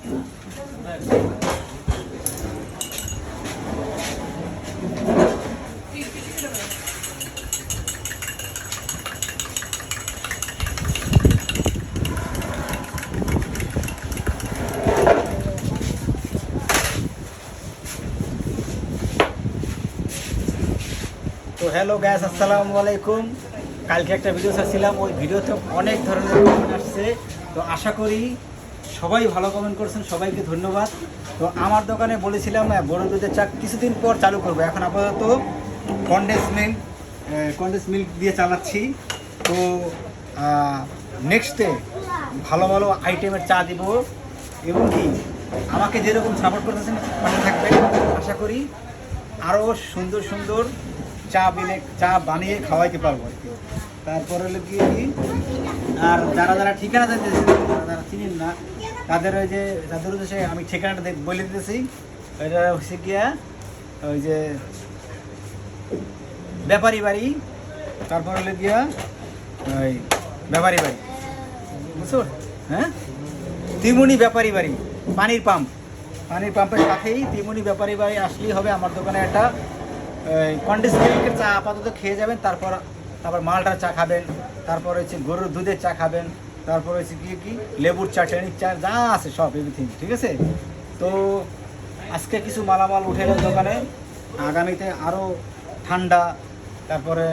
তো hello gas, আসসালামু আলাইকুম। কালকে একটা ভিডিও ছাড়ছিলাম, ওই ভিডিওতে অনেক ধরনের কমেন্ট আসছে। তো আশা করি সবাই ভালো কমেন্ট করছেন, সবাইকে ধন্যবাদ। তো আমার দোকানে বলেছিলাম গরুর দুধের চা কিছুদিন পর চালু করবো। এখন আপাতত কনডেন্স মিল্ক দিয়ে চালাচ্ছি। তো নেক্সটে ভালো ভালো আইটেমের চা দিব, এবং কি আমাকে যেরকম সাপোর্ট করতেছেন পাশে থাকবে। আশা করি আরও সুন্দর সুন্দর চা বানিয়ে খাওয়াইতে পারবো আর কি। তারপরে হলো কি আর যারা যারা ঠিকানা জানতেছেন, যারা চিনেন না, তাদের উদ্দেশ্যে আমি ঠিকানাটা বলে দিতেছি। এটা হচ্ছে গিয়া ওই যে ব্যাপারী বাড়ি, তারপর হলো গিয়া ওই ব্যাপারী বাড়ি, বুঝছো? হ্যাঁ, তিমুনি ব্যাপারী বাড়ি, পানির পাম্পের সাথেই তিমুনি ব্যাপারী বাড়ি আসলেই হবে। আমার দোকানে একটা কন্ডেন্স মিল্কের চা আপাতত খেয়ে যাবেন, তারপর মালটার চা খাবেন, তারপর হচ্ছে গরুর দুধের চা খাবেন, তারপর হচ্ছে কি লেবুর চা, টেনির চা, যা আছে সব এভরিথিং, ঠিক আছে? তো আজকে কিছু মালামাল উঠে এলো দোকানে, আগামীতে আরও ঠান্ডা, তারপরে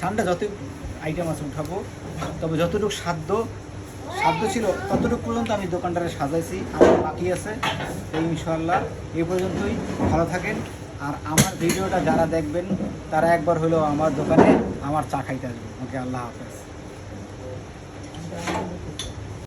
ঠান্ডা যত আইটেম আছে উঠাবো। তবে যতটুকু সাধ্য ছিল ততটুকু পর্যন্ত আমি দোকানটারে সাজাইছি, আমার বাকি আছে। তো ইনশাআল্লাহ এই পর্যন্তই। ভালো থাকেন। আর আমার ভিডিওটা যারা দেখবেন তারা একবার হলেও আমার দোকানে আমার চা খাইতে আসবেন। ওকে, আল্লাহ হাফেজ।